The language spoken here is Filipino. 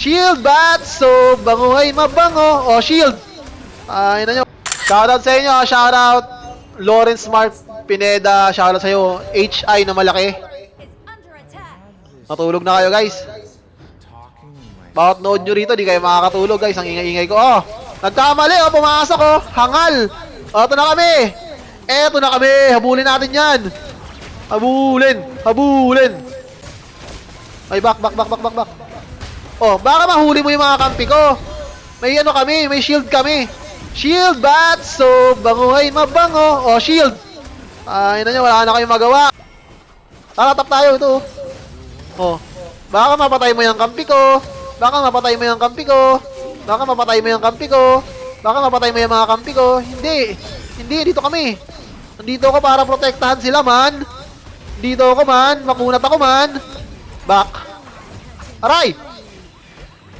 Shield bat! So, banguhay mabango. O, shield. Ay, na nyo. Shoutout sa inyo. Shoutout. Lawrence Mark Pineda. Shoutout sa iyo. HI na malaki. Matulog na kayo, guys. Bawat node nyo rito, di kayo makakatulog, guys. Ang ingay-ingay ko. Oh, nagkamali. Oh, pumasok. Oh, hangal. Oh, ito na kami. Eto na kami. Habulin natin yan. Habulin. Habulin. Ay, back. Oh, baka mahuli mo yung mga kampi ko. May ano kami, may shield kami. Shield bat, so banguhay mabango. Oh, shield. Ay, na nyo, wala na kayong magawa. Tara, tap tayo ito. Oh, baka mapatay mo yung kampi ko. Baka mapatay mo yung kampi ko. Baka mapatay mo yung kampi ko. Baka mapatay mo yung mga kampi ko. Hindi. Hindi, dito kami. Nandito ako para protektahan sila, man. Dito ako, man. Makunat ako, man. Back. Aray!